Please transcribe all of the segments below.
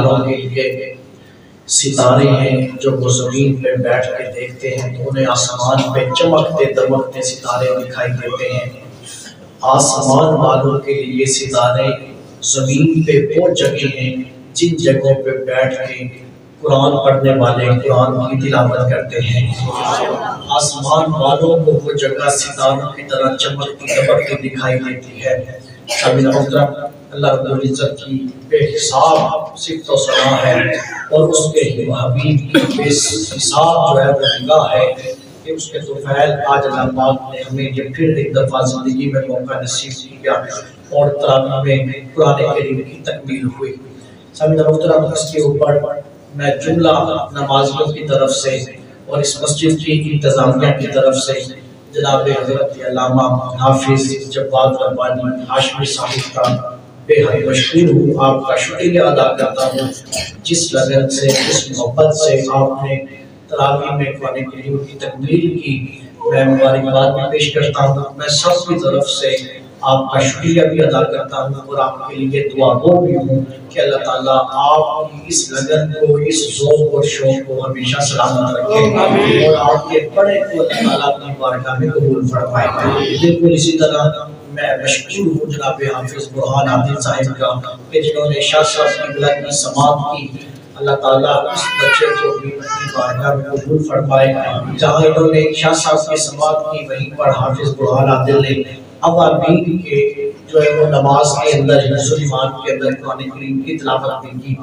والوں کے لیے ستارے ہیں جو وہ زمین پہ بیٹھ کے دیکھتے ہیں تو انہیں آسمان پہ چمکتے دمکتے ستارے دکھائی دیتے ہیں۔ آسمان والوں کے لیے ستارے زمین پہ وہ جگہ ہیں جن جگہوں پہ بیٹھ کے قرآن پڑھنے والے قرآن کی تلاوت کرتے ہیں۔ آسمان والوں کو وہ جگہ ستاروں کی طرح چمکتی دمکتی دکھائی دیتی ہے۔ سامعین محترم، اللہ رب العزت کی بے حساب صفت و ثنا ہے اور اس کے حبیب کی بے حساب جو ہے وہ نگاہ ہے کہ اس کے طفیل آج اللہ پاک نے ہمیں یہ پھر ایک دفعہ زندگی میں موقع نصیب کیا اور تراویح میں قرآن کریم کی تکمیل ہوئی۔ سامعین محترم، اس کے اوپر میں جملہ نمازیوں کی طرف سے اور اس مسجد کی انتظامیہ کی طرف سے جناب حضرت علامہ حافظ جواد ربانی ہاشمی صاحب کا بے حد مشکور ہوں، آپ کا شکریہ ادا کرتا ہوں جس لگن سے جس محبت سے آپ نے تراویح میں قرآن کریم کی تکمیل کی۔ میں مبارکباد بھی پیش کرتا ہوں، میں سب کی طرف سے آپ کا شکریہ بھی ادا کرتا ہوں اور آپ کے لیے دعا گو بھی ہوں کہ اللہ تعالیٰ آپ کی اس لگن کو، اس ذوق اور شوق کو ہمیشہ سلامت رکھے اور آپ کے بڑے کو اللہ تعالیٰ اپنی بارگاہ میں قبول فرمائے۔ بالکل اسی طرح میں مشکور ہوں جناب حافظ برہان عادل صاحب کا کہ جنہوں نے شاہ صاحب کی بلند کی سماعت کی۔ اللہ تعالیٰ اس بچے کو بھی اپنی بارگاہ میں قبول فرمائے۔ جہاں انہوں نے شاہ صاحب کی سماعت کی وہیں پر حافظ برہان عادل نے اوابین کے جو ہے وہ نماز کے اندر حفظ الایمان کے اندر قرآن کریم کی تلاوت بھی کی۔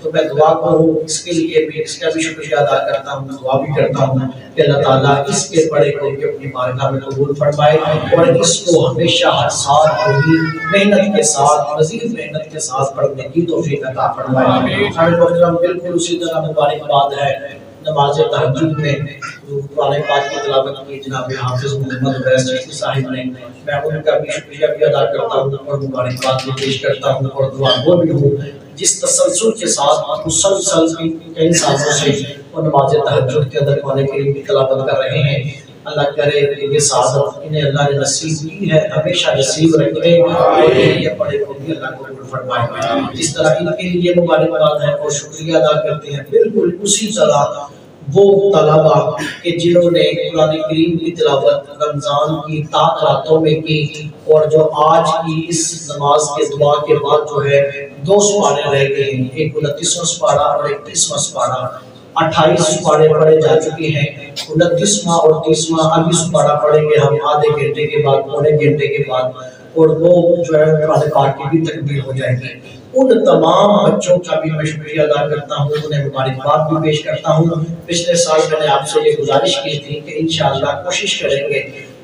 تو میں دعا کروں اس کے لیے بھی، اس کا بھی شکریہ ادا کرتا ہوں، دعا بھی کرتا ہوں کہ اللہ تعالیٰ اس کے بڑے کو بھی اپنی بارگاہ میں قبول فرمائے اور اس کو ہمیشہ ہر سال پوری محنت کے ساتھ، مزید محنت کے ساتھ پڑھنے کی توفیق عطا فرمائے۔ سامعین محترم، بالکل اسی طرح مبارکباد ہے نماز تہجد میں قرآن پاک کی تلاوت کی جناب حافظ محمد اویس چشتی صاحب نے۔ میں ان کا بھی شکریہ بھی ادا کرتا ہوں اور مبارکباد بھی پیش کرتا ہوں اور دعا گو بھی ہوں جس تسلسل کے ساتھ مسلسل کئی سالوں سے وہ نماز تہجد کے اندر قرآن کریم کی تلاوت کر رہے ہیں۔ اللہ کرے کہ یہ سعادت انہیں اللہ نے نصیب کی ہے، ہمیشہ نصیب رکھے اور یہ بڑے کو بھی اللہ قبول فرمائے۔ جس طرح ان کے لیے مبارکباد ہے اور شکریہ ادا کرتے ہیں، بالکل اسی طرح وہ طلباء کہ جنہوں نے قرآن کریم کی تلاوت رمضان کی تاک راتوں میں کی اور جو آج کی اس نماز کے دعا کے بعد جو ہے 2 سپارے رہ گئے ہیں، ایک 29واں سپارہ اور ایک 30واں سپارہ، 28 سپارے پڑھے جا چکے ہیں، 29واں اور 30واں ابھی سپارہ پڑھیں گے ہم آدھے گھنٹے کے بعد، پونے گھنٹے کے بعد، اور وہ جو ہے قرآن پاک کی بھی تکمیل ہو جائے گی۔ ان تمام بچوں کا بھی میں شکریہ ادا کرتا ہوں، انہیں مبارکباد بھی پیش کرتا ہوں۔ پچھلے سال میں نے آپ سے یہ گزارش کی تھی کہ انشاءاللہ کوشش کریں گے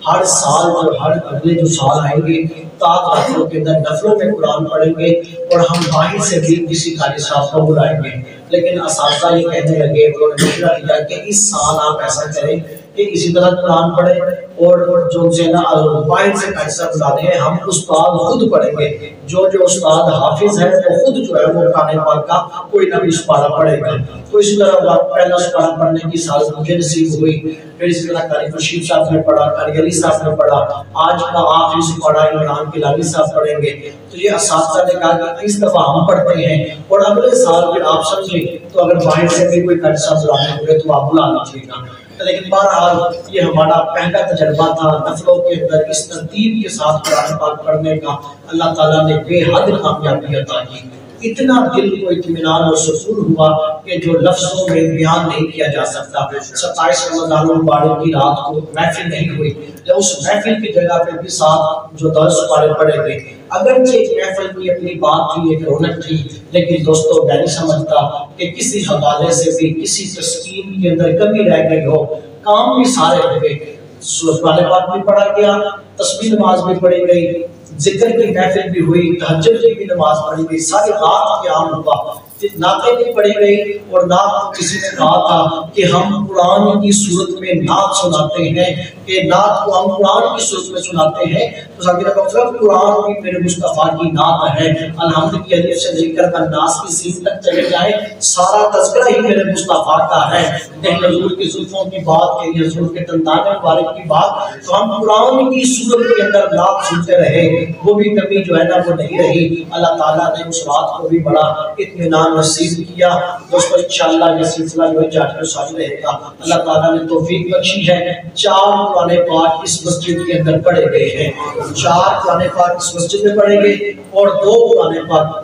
ہر سال ہر اگلے جو سال آئیں گے تاک راتوں کے اندر نفلوں میں قرآن پڑھیں گے اور ہم باہر سے بھی کسی قاری صاحب کو بلائیں گے۔ لیکن اساتذہ یہ کہنے لگے، انہوں نے مشورہ دیا کہ اس سال آپ ایسا کریں کہ اسی طرح قرآن پڑھیں اور جو سے نا باہر سے قاری بلا دیں، ہم استاد خود پڑھیں گے۔ جو استاد حافظ ہے وہ خود جو ہے وہ قرآن پاک کا کوئی نہ کوئی سپارہ پڑھے گا۔ تو اسی طرح پہلا سپارہ پڑھنے کی سعادت مجھے نصیب ہوئی، پھر اسی طرح قاری خورشید صاحب نے پڑھا، قاری علی صاحب نے پڑھا، آج کا آخری سپارہ عمران کلانی صاحب پڑھیں گے۔ تو یہ اساتذہ نے کہا کہ اس دفعہ ہم پڑھتے ہیں اور اگلے سال پھر آپ سمجھیں تو اگر باہر سے بھی کوئی قاری صاحب بلانے ہوئے تو آپ بلا لیجیے گا۔ لیکن بہرحال یہ ہمارا پہلا تجربہ تھا نفلوں کے اندر اس ترتیب کے ساتھ قرآن پاک پڑھنے کا۔ اللہ تعالیٰ نے بے حد کامیابی عطا کی، اتنا دل کو اطمینان اور سکون ہوا کہ جو لفظوں میں بیان نہیں کیا جا سکتا۔ 27 رمضان المبارک کی رات کو محفل نہیں ہوئی، جب اس محفل کی جگہ پہ بھی ساتھ جو 10 سپارے پڑھے گئے، اگرچہ ایک محفل کی اپنی بات تھی، ایک رونق تھی، لیکن دوستو میں نہیں سمجھتا کہ کسی حوالے سے بھی کسی تسکین کے اندر کمی رہ گئی ہو۔ کام بھی سارے ہو گئے، قرآن پاک بھی پڑھا گیا، تسبیح نماز بھی پڑھی گئی، ذکر کی محفل بھی ہوئی، تہجد کی بھی نماز پڑھی گئی، ساری رات قیام ہوا، نعتیں بھی پڑھی گئی اور نعت کسی نے کہا تھا کہ ہم قرآن کی صورت میں نعت سناتے ہیں کہ نعت کو ہم قرآن کی صورت میں سناتے ہیں تو ساکن مطلب قرآن بھی میرے مصطفیٰ کی نعت ہے. الحمد کی حدیث سے لے کر الناس کی سین تک چلے جائیں سارا تذکرہ ہی میرے مصطفیٰ کا ہے. کہیں حضور کی زلفوں کی بات, کہیں حضور کے دندان مبارک کی بات, تو ہم قرآن کی صورت کے اندر نعت سنتے رہے, وہ بھی کبھی جو ہے نا وہ نہیں رہی. اللہ تعالیٰ نے اس رات کو بھی بڑا اطمینان نصیب کیا. دوستو انشاءاللہ یہ سلسلہ جو ہے جاری و ساری رہے گا. اللہ تعالیٰ نے توفیق بخشی ہے. 4 قرآن پاک اس مسجد کے اندر پڑھے گئے ہیں, 4 قرآن پاک اس مسجد میں پڑھے گئے اور 2 قرآن پاک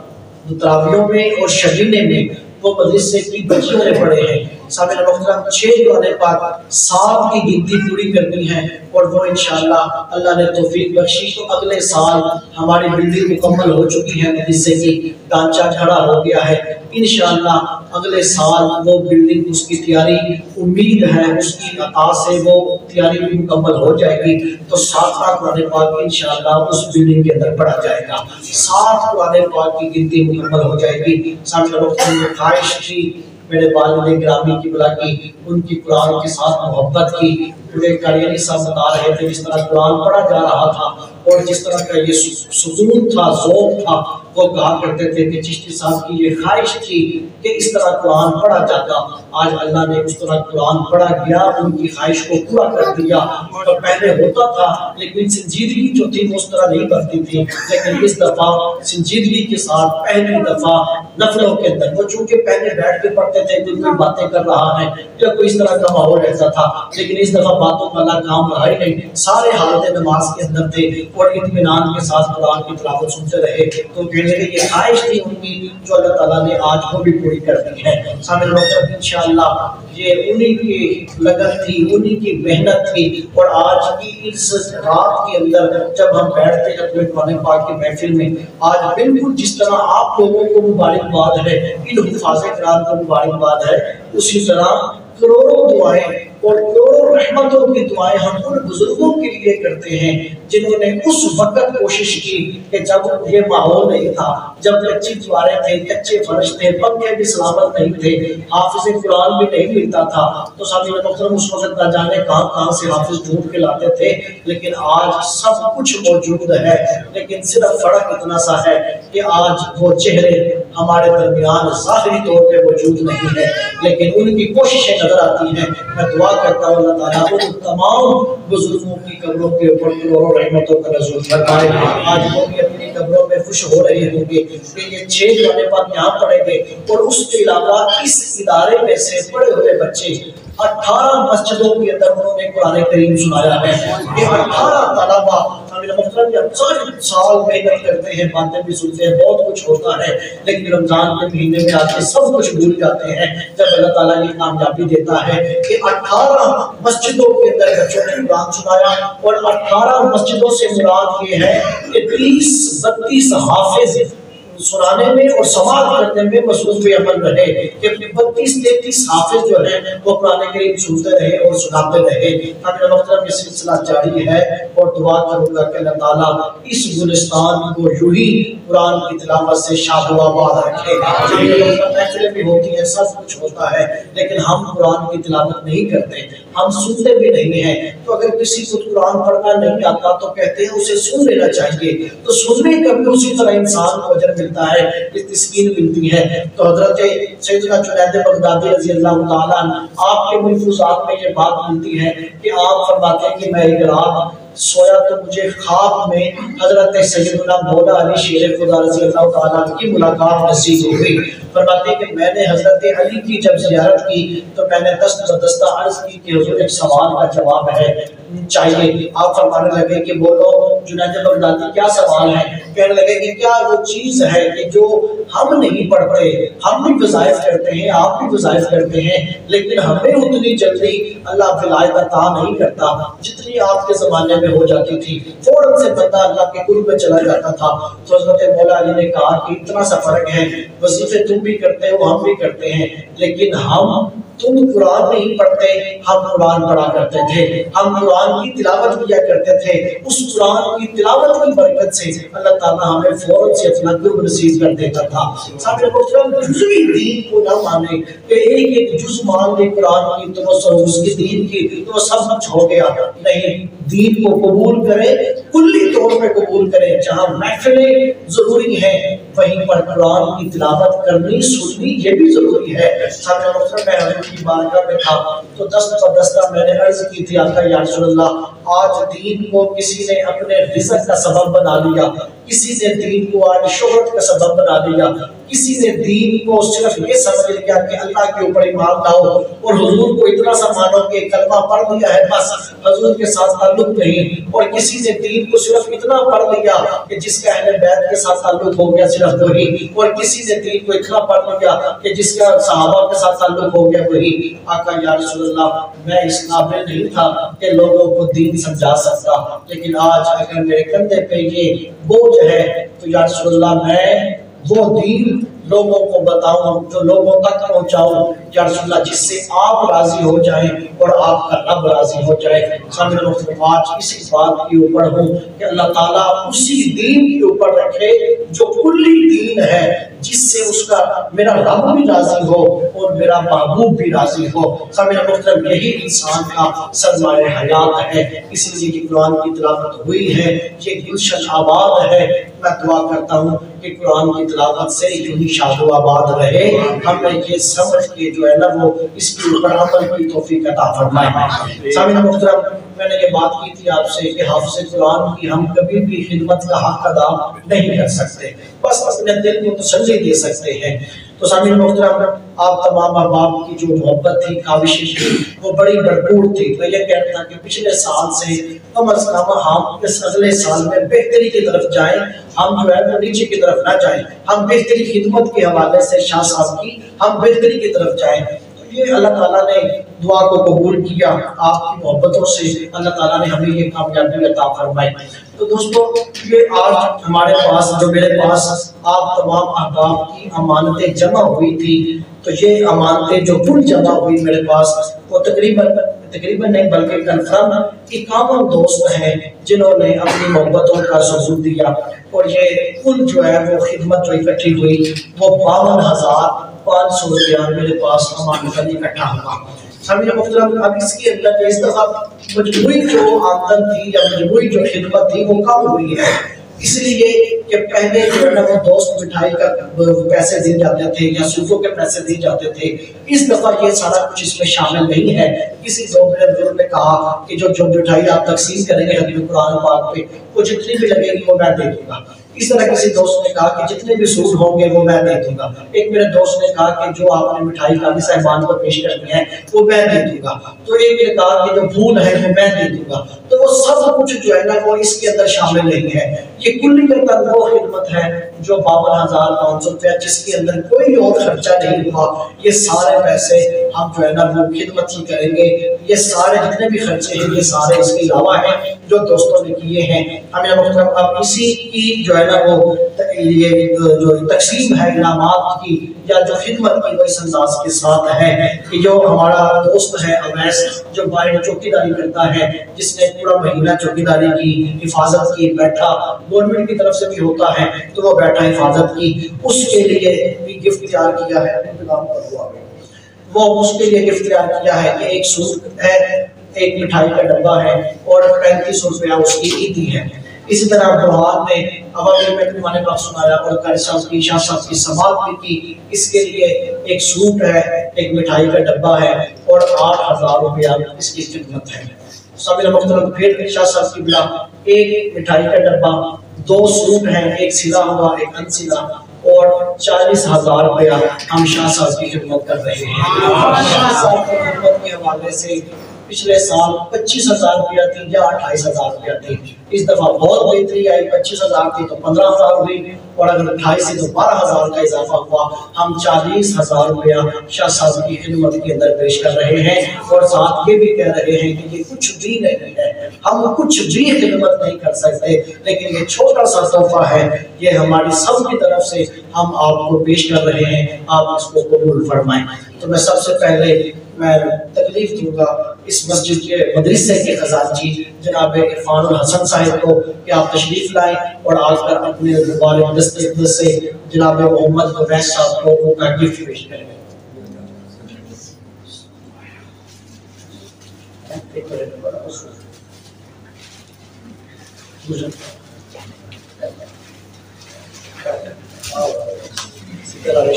تراویحوں میں اور شبینے میں وہ مدرسے کی بچیوں نے پڑھے ہیں. سامعین محترم 6 قرآن پاک 7 کی گنتی پوری کرنی ہے اور وہ انشاءاللہ اللہ نے توفیق بخشی تو اگلے سال ہماری بلڈنگ مکمل ہو چکی ہے, مدرسے کی ڈھانچہ کھڑا ہو گیا ہے. انشاءاللہ اگلے سال وہ بلڈنگ اس کی تیاری امید ہے اس کی عطا سے وہ تیاری بھی مکمل ہو جائے گی تو 7واں قرآن پاک انشاءاللہ اس بلڈنگ کے اندر پڑھا جائے گا. 7 قرآن پاک کی گنتی مکمل ہو جائے گی. سامنے وقت میں خواہش تھی میرے والد گرامی کی بلا کی, ان کی قرآن کے ساتھ محبت کی. پورے قاریانی صاحب بتا رہے تھے جس طرح قرآن پڑھا جا رہا تھا اور جس طرح کا یہ سکون تھا, ذوق تھا, وہ کہا کرتے تھے کہ چشتی صاحب کی یہ خواہش تھی کہ اس طرح قرآن پڑھا جاتا. آج اللہ نے اس طرح قرآن پڑھا گیا, ان کی خواہش کو پورا کر دیا. تو پہلے ہوتا تھا لیکن سنجیدگی جو تھی وہ اس طرح نہیں بڑھتی تھی, لیکن اس دفعہ سنجیدگی کے ساتھ پہلی دفعہ نفلوں کے اندر وہ چونکہ پہلے بیٹھ کے پڑھتے تھے کہ کوئی باتیں کر رہا ہے یا کوئی اس طرح کا ماحول رہتا تھا, لیکن اس دفعہ باتوں کا اللہ کام رہا ہی نہیں. سارے حالت نماز کے اندر تھے اور اطمینان کے ساتھ قرآن کی تلاوت سنتے رہے. تو کہنے لگے یہ خواہش تھی ان کی جو اللہ تعالیٰ نے آج وہ بھی پوری کر دی ہے. سامنے لوگ انشاءاللہ یہ انہی کی لگن تھی, انہی کی محنت تھی. اور آج کی اس رات کے اندر جب ہم بیٹھتے ہیں اپنے قرآن پاک کی محفل میں, آج بالکل جس طرح آپ لوگوں کو مبارکباد ہے, ان حفاظ کرام کو مبارکباد ہے, اسی طرح کروڑوں دعائیں اور کروڑوں رحمتوں کی دعائیں ہم ان بزرگوں کے لیے کرتے ہیں جنہوں نے اس وقت کوشش کی کہ جب یہ ماحول نہیں تھا, جب کچی دیواریں تھے, کچے فرش تھے, پنکھے بھی سلامت نہیں تھے, حافظ قرآن بھی نہیں ملتا تھا, تو سامعین محترم اس وقت نہ جانے کہاں سے حافظ ڈھونڈ کے لاتے تھے. لیکن آج سب کچھ موجود ہے, لیکن صرف فرق اتنا سا ہے کہ آج وہ چہرے ہمارے درمیان ظاہری طور پہ موجود نہیں ہے, لیکن ان کی کوششیں نظر آتی ہیں. میں دعا کرتا ہوں اللہ تعالیٰ ان تمام بزرگوں کی قبروں کے اوپر کروڑوں رحمتوں کا نزول فرمائے. آج وہ بھی اپنی قبروں میں خوش ہو رہے ہوں گے کہ یہ 6 قرآن پاک یہاں پڑھے گے اور اس کے علاوہ اس ادارے میں سے پڑھے ہوئے بچے 18 مسجدوں کے اندر انہوں نے قرآن کریم سنایا ہے. یہ 18 طلبہ سال محنت کرتے ہیں, باتیں بھی سنتے ہیں, بہت کچھ ہوتا ہے, لیکن رمضان کے مہینے میں آتے سب کچھ بھول جاتے ہیں. جب اللہ تعالیٰ یہ کامیابی دیتا ہے کہ 18 مسجدوں کے اندر بچوں نے قرآن سنایا, اور 18 مسجدوں سے مراد یہ ہے کہ 30-32 حافظ سنانے میں اور سماعت کرنے میں مصروف عمل رہے کہ 32-33 حافظ جو ہیں وہ قرآن کریم سنتے رہے اور سناتے رہے. ہمیں محترم یہ سلسلہ جاری ہے اور دعا کروں گا کہ اللہ تعالیٰ اس گلستان کو یوں ہی قرآن کی تلاوت سے شاد و آباد رکھے. محفلیں بھی ہوتی ہیں, سب کچھ ہوتا ہے, لیکن ہم قرآن کی تلاوت نہیں کرتے, ہم سنتے بھی نہیں ہیں. تو اگر کسی کو قرآن پڑھنا نہیں آتا تو کہتے ہیں اسے سن لینا چاہیے, تو سننے کا بھی اسی طرح انسان کو اجر ملتا ہے, تسکین ملتی ہے. تو حضرت سیدنا جنید بغدادی رضی اللہ تعالیٰ عنہ آپ کے ملفوظات میں یہ بات ملتی ہے کہ آپ فرماتے ہیں کہ میں ایک رات سویا تو مجھے خواب میں حضرت سیدنا مولا علی شیر خدا رضی اللہ تعالیٰ عنہ کی ملاقات نصیب ہوئی. فرماتے ہیں کہ میں نے حضرت علی کی جب زیارت کی تو میں نے دست بدستہ عرض کی کہ حضور ایک سوال کا جواب ہے چاہیے. آپ فرمانے لگے کہ بولو جنید بغدادی کیا سوال ہے؟ کہنے لگے کہ کیا وہ چیز ہے کہ جو ہم نہیں پڑھتے, ہم بھی وظائف کرتے ہیں, آپ بھی وظائف کرتے ہیں, لیکن ہمیں اتنی جلدی اللہ ولایت عطا نہیں کرتا جتنی آپ کے زمانے میں ہو جاتی تھی. فوراً سے بندہ اللہ کے قرب میں چلا جاتا تھا. تو حضرت مولا علی نے کہا کہ اتنا سا فرق ہے, وظیفے تم بھی کرتے ہو, ہم بھی کرتے ہیں, لیکن ہم تم قرآن نہیں پڑھتے، ہم قرآن پڑھا کرتے تھے، ہم قرآن کی تلاوت کیا کرتے تھے، اس قرآن کی تلاوت کی برکت سے اللہ تعالیٰ ہمیں فوراً سے اپنا قرب نصیب کر دیتا تھا۔ سامنے محترم جزوی دین کو نہ مانے کہ ایک ایک جز مان لے قرآن کی تو وہ اس کی دین کی تو وہ سب کچھ ہو گیا، نہیں، دین کو قبول کرے، کلی طور پہ قبول کرے۔ جہاں محفلیں ضروری ہیں وہیں پر قرآن کی تلاوت کرنی سننی یہ بھی ضروری ہے۔ سامنے محترم میں حضور کی بارگاہ میں تھا تو دست بدستہ میں نے عرض کی تھی، آقا یا رسول اللہ، آج دین کو کسی نے اپنے رزق کا سبب بنا لیا، کسی نے دین کو آج شہرت کا سبب بنا لیا، کسی نے دین کو صرف یہ سمجھ لیا کہ اللہ کے اوپر ایمان لاؤ اور حضور کو اتنا سا مانو کہ کلمہ پڑھ لیا ہے بس، حضور کے ساتھ تعلق نہیں، اور کسی نے دین کو صرف اتنا پڑھ لیا کہ جس کا اہل بیت کے ساتھ تعلق ہو گیا صرف وہی، اور کسی نے دین کو اتنا پڑھ لیا کہ جس کا صحابہ کے ساتھ تعلق ہو گیا وہی۔ آقا یا رسول اللہ، میں اس قابل نہیں تھا کہ لوگوں کو دین سمجھا سکتا، لیکن آج اگر میرے کندھے پہ یہ بوجھ ہے تو یا رسول اللہ میں وہ دین لوگوں کو بتاؤں، جو لوگوں تک پہنچاؤں یا رسول اللہ، جس سے آپ راضی ہو جائیں اور آپ کا رب راضی ہو جائے۔ سامنے محترم، آج اسی بات کے اوپر ہوں کہ اللہ تعالیٰ اسی دین کے اوپر رکھے جو کلی دین ہے، جس سے اس کا میرا رب بھی راضی ہو اور میرا محبوب بھی راضی ہو۔ سامنے محترم، یہی انسان کا سرمایہ حیات ہے، اس لیے کہ قرآن کی تلاوت ہوئی ہے، یہ گلشن آباد ہے۔ میں دعا کرتا ہوں کہ قرآن کی تلاوت سے یوں ہی شاد و آباد رہے، ہمیں یہ سمجھ کے جو ہے نا وہ اس کے اوپر عمل کی توفیق عطا فرمائے۔ سامعین محترم، میں نے یہ بات کی تھی آپ سے کہ حافظ قرآن کی ہم کبھی بھی خدمت کا حق ادا نہیں کر سکتے، بس اپنے دل کو تسلی دے سکتے ہیں۔ تو سامعین محترم، آپ تمام احباب کی جو محبت تھی، کاوشیں تھی، وہ بڑی بھرپور تھی۔ میں یہ کہتا ہوں کہ پچھلے سال سے کم از کم ہم اس اگلے سال میں بہتری کی طرف جائیں، ہم جو ہے وہ نیچے کی طرف نہ جائیں، ہم بہتری خدمت کے حوالے سے شاہ صاحب کی ہم بہتری کی طرف جائیں۔ تو یہ اللہ تعالیٰ نے دعا کو قبول کیا، آپ کی محبتوں سے اللہ تعالیٰ نے ہمیں یہ کامیابی عطا فرمائی۔ تو دوستو، یہ آج ہمارے پاس جو میرے پاس آپ تمام احباب کی امانتیں جمع ہوئی تھی، تو یہ امانتیں جو کل جمع ہوئی میرے پاس وہ تقریباً نہیں بلکہ کنفرم 51 دوست ہیں جنہوں نے اپنی محبتوں کا ثبوت دیا، اور یہ کل جو ہے وہ خدمت جو اکٹھی ہوئی وہ 52,500 روپیہ میرے پاس امانتاً اکٹھا ہوا۔ سامعین محترم، اب اس کے اندر اس دفعہ مجموعی جو آمدن تھی یا مجموعی جو خدمت تھی وہ کم ہوئی ہے، اس لیے کہ پہلے جو ہے نا وہ دوست مٹھائی کا پیسے دیے جاتے تھے یا صوفوں کے پیسے دیے جاتے تھے، اس دفعہ یہ سارا کچھ اس میں شامل نہیں ہے۔ کسی دو میرے بزرگ نے کہا کہ جو مٹھائی آپ تقسیم کریں گے حدیث قرآن پاک پہ وہ جتنی بھی لگے گی وہ میں دے دوں گا۔ اس طرح کسی دوست نے کہا کہ جتنے بھی سوٹ ہوں گے وہ میں دے دوں گا۔ ایک میرے دوست نے کہا کہ جو آپ نے مٹھائی قاضی صاحبان کو پیش کرنی ہے وہ میں دے دوں گا۔ تو ایک نے کہا کہ جو پھول ہے وہ میں دے دوں گا۔ تو وہ سب کچھ جو ہے نا وہ اس کے اندر شامل نہیں ہے۔ یہ کلی کا وہ خدمت ہے جو 52,500 روپیہ، جس کے اندر کوئی اور خرچہ نہیں ہوا۔ یہ سارے پیسے ہم جو ہے نا وہ خدمت ہی کریں گے۔ یہ سارے جتنے بھی خرچے ہیں یہ سارے اس کے علاوہ ہیں جو دوستوں نے کیے ہیں۔ ہمیں محترم اب اسی کی جو ہے نا وہ یہ جو تقسیم ہے انعامات کی یا جو خدمت کی وہ اس انداز کے ساتھ ہے کہ جو ہمارا دوست ہے اویس جو باہر چوکی داری کرتا ہے، جس نے پورا مہینہ چوکی داری کی، حفاظت کی، بیٹھا، گورنمنٹ کی طرف سے بھی ہوتا ہے تو وہ بیٹھا حفاظت کی، اس کے لیے بھی گفٹ تیار کیا ہے۔ وہ اس کے لیے گفٹ تیار کیا ہے کہ ایک سوٹ ہے، ایک مٹھائی کا ڈبہ ہے اور 3500 روپیہ اس کی عیدی ہے۔ اسی طرح بہار نے عوامی میں نے بات سنایا اور قاری صاحب کی شاہ صاحب کی سماعت بھی کی، اس کے لیے ایک سوٹ ہے، ایک مٹھائی کا ڈبہ ہے اور 8,000 روپیہ اس کی خدمت ہے۔ سامعین محترم، پھر شاہ صاحب کی بلا ایک مٹھائی کا ڈبہ، 2 سوٹ ہیں، ایک سلا ہوا ایک انسلا، اور 40,000 روپیہ ہم شاہ صاحب کی خدمت کر رہے ہیں۔ شاہ صاحب کی خدمت کے حوالے سے پچھلے سال 25,000 روپیہ تھی یا 28,000 روپیہ تھی، اس دفعہ بہت بہتری آئی، 25,000 تھی تو 15,000 ہوئی، اور اگر 28 سے تو 12,000 کا اضافہ ہوا۔ ہم 40,000 روپیہ شاہ صاحب کی خدمت کے اندر پیش کر رہے ہیں، اور ساتھ یہ بھی کہہ رہے ہیں کہ یہ کچھ بھی نہیں ہے، ہم کچھ بھی خدمت نہیں کر سکتے، لیکن یہ چھوٹا سا تحفہ ہے، یہ ہماری سب کی طرف سے ہم آپ کو پیش کر رہے ہیں، آپ اس کو قبول فرمائیں۔ تو میں سب سے پہلے میں تکلیف دوں گا اس مسجد کے مدرسے کے خزانچی جناب عرفان الحسن صاحب کو کہ آپ تشریف لائیں اور آ کر اپنے مبارک دستے سے جناب محمد اویس صاحب کو ان کا گفٹ پیش کریں.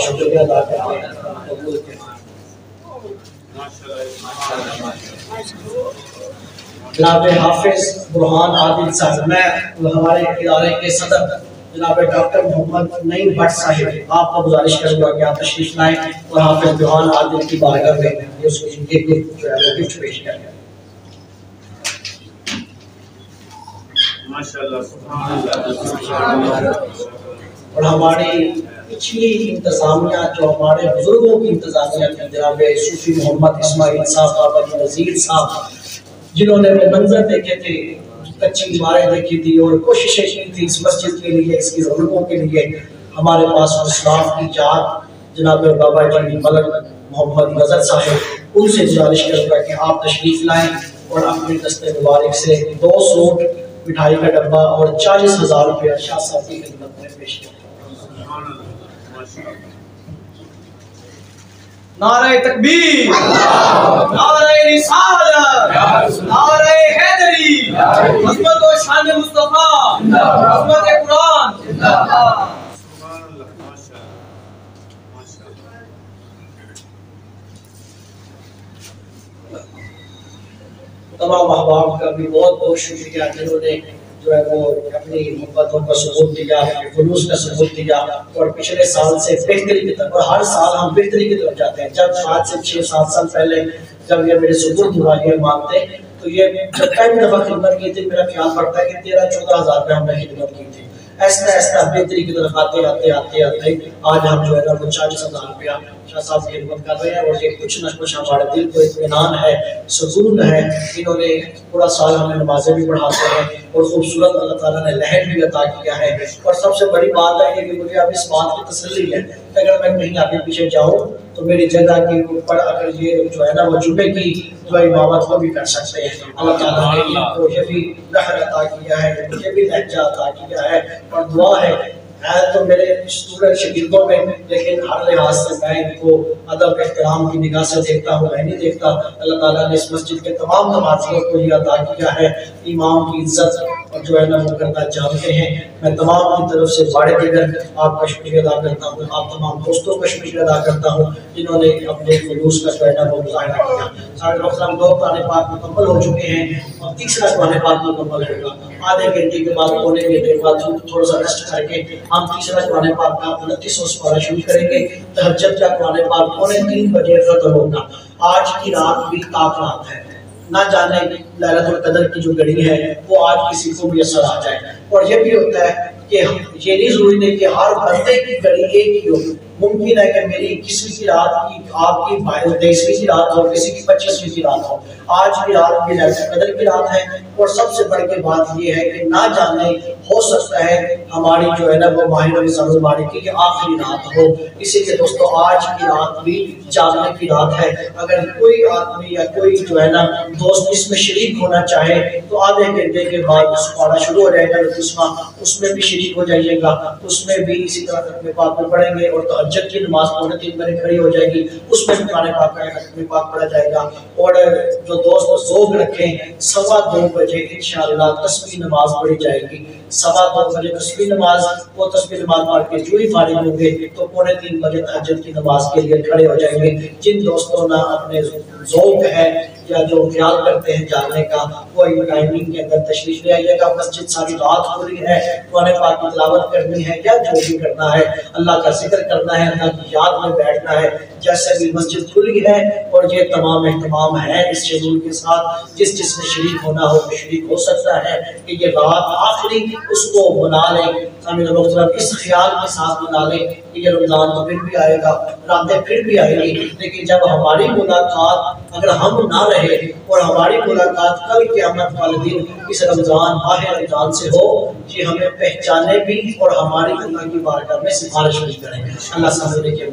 شکریہ ادا کرتے ہیں. جناب حافظ برہان عادل صاحب، میں ہمارے ادارے کے صدر جناب ڈاکٹر محمد نعیم بٹ صاحب آپ کو گزارش کروں گا کہ آپ تشریف لائیں اور حافظ برہان عادل کی بارگاہ میں اس کو گفٹ پیش کریں. اور ہماری پچھلی انتظامیہ جو ہمارے بزرگوں کی انتظامیہ تھی جناب صوفی محمد اسماعیل صاحب، بابا جی وزیر صاحب، جنہوں نے وہ منظر دیکھے تھے، کچی عمارتیں دیکھی تھی اور کوششیں کی تھی اس مسجد کے لیے، اس کی ضرورتوں کے لیے. ہمارے پاس اسلاف کی جات جناب بابا جی ملک محمد نظر صاحب، ان سے گزارش کروں گا کہ آپ تشریف لائیں اور اپنی دست مبارک سے 2 سوٹ مٹھائی کا ڈبہ اور 40,000 روپیہ شاہ صاحب کی خدمت میں پیش کیا. نعرہ تکبیر، نعرہ رسالت، نعرہ حیدری، عظمت و شان مصطفیٰ، عظمت قرآن. تمام احباب کا بھی بہت بہت شکریہ جنہوں نے جو ہے وہ اپنی محبتوں کا ثبوت دیا، اپنے خلوص کا ثبوت دیا اور پچھلے سال سے بہتری کی طرف، اور ہر سال ہم بہتری کی طرف جاتے ہیں. جب آج سے 6-7 سال پہلے جب یہ میرے سپرد دیوالیاں مانگتے تو یہ جب پہلی دفعہ خدمت کی تھی میرا خیال پڑتا ہے کہ 13-14 ہزار روپے ہم نے خدمت کی تھی. ایسا ایسا بہتری کی طرف آتے آج ہم جو ہے نا وہ 40,000 روپیہ شاہ صاحب کی خدمت کر رہے ہیں. اور یہ کچھ نہ کچھ ہمارے دل کو اطمینان ہے، سکون ہے. انہوں نے پورا سال ہمیں نمازیں بھی پڑھاتے ہیں اور خوبصورت اللہ تعالیٰ نے لہر بھی عطا کیا ہے. اور سب سے بڑی بات ہے کہ مجھے اب اس بات کی تسلی ہے کہ اگر میں کہیں آگے پیچھے جاؤں تو میری جگہ کے اوپر اگر یہ جو ہے نا وہ جمعے کی جو امامت وہ بھی کر سکتے ہیں. اللہ تعالیٰ نے ان کو یہ بھی لہر عطا کیا ہے، مجھے بھی لہجہ عطا کیا ہے. اور دعا ہے تو میرے اسٹوڈنٹ شاگردوں میں، لیکن ہر لحاظ سے میں ان کو ادب احترام کی نگاہ سے دیکھتا ہوں، میں نہیں دیکھتا. اللہ تعالیٰ نے اس مسجد کے تمام نمازیوں کو یہ عطا کیا ہے. امام کی عزت اور جو ہے نا وہ کرنا جانتے ہیں. میں تمام کی طرف سے بڑے دیگر آپ کا شکریہ ادا کرتا ہوں. آپ تمام دوستوں کا شکریہ ادا کرتا ہوں جنہوں نے اپنے خلوص کا جو ہے نا وہ مظاہرہ کیا. سارے محترم 2 قرآن پاک مکمل ہو چکے ہیں اور تیسرا قرآن پاک مکمل ہوگا. آدھے گھنٹے کے بعد، پونے گھنٹے کے بعد تھوڑا سا ریسٹ کر کے ہم تیسرا قرآن پاک کا 29واں سپارہ شروع کریں گے. تہجد کا قرآن پاک 2:45 بجے ختم ہوگا. آج کی رات بھی تاک رات ہے، نہ جانے لیلۃ القدر کی جو گھڑی ہے وہ آج کسی کو بھی اثر آ جائے. اور یہ بھی ہوتا ہے کہ یہ نہیں ضروری نہیں کہ ہر بندے کی گھڑی ایک ہی ہو. ممکن ہے کہ میری کسی کی رات کی، آپ کی 23ویں کی رات ہو، کسی کی 25ویں کی رات ہو. آج کی رات بھی لیلۃ القدر کی رات ہے. اور سب سے بڑھ کے بات یہ ہے کہ نہ جانے ہو سکتا ہے ہماری جو ہے نا وہ ماہ رمضان المبارک کی آخری رات ہو. اسی لیے دوستو آج کی رات بھی جاگنے کی رات ہے. اگر کوئی آدمی یا کوئی جو ہے نا دوست اس میں شریک ہونا چاہے تو آدھے گھنٹے کے بعد سپارہ شروع ہو جائے گا، اس میں بھی شریک ہو جائیے گا. اس میں بھی اسی طرح ختم پاک میں پڑھیں گے اور تہجد کی نماز 2:45 بجے کھڑی ہو جائے گی، اس میں بھی قرآن پاک کا ختم پاک پڑھا جائے گا. اور جو دوست ذوق رکھیں 2:15 بجے انشاءاللہ تسبیح نماز پڑھی جائے گی. 2:15 بجے تسبیح نماز، وہ تسبیح نماز پڑھ کے جو ہی فارغ ہوں گے تو 2:45 بجے تہجد کی نماز کے لیے کھڑے ہو جائیں گے. جن دوستوں نے اپنے ذوق ہے یا جو خیال کرتے ہیں جانے کا وہ ٹائمنگ کے اندر تشریف لے آئیے گا. مسجد ساری رات کھلی ہے، قرآن پاک کی تلاوت کرنی ہے یا جو بھی کرنا ہے، اللہ کا ذکر کرنا ہے، اللہ کی یاد میں بیٹھنا ہے. جیسے بھی مسجد کھلی ہے اور یہ تمام اہتمام ہے اس شیڈول کے ساتھ. جس نے شریک ہونا ہو وہ شریک ہو سکتا ہے کہ یہ رات آخری اس کو منا لیں. سامعین محترم اس خیال کے ساتھ منا لیں کہ یہ رمضان تو پھر بھی آئے گا، راتیں پھر بھی آئے گی، لیکن جب ہماری ملاقات اگر ہم نہ رہے اور ہماری ملاقات کل قیامت والے دن اس رمضان ماہ رمضان سے ہو، یہ ہمیں پہچانے بھی اور ہماری اللہ کی بارگاہ میں سفارش بھی کریں. اللہ سامنے کے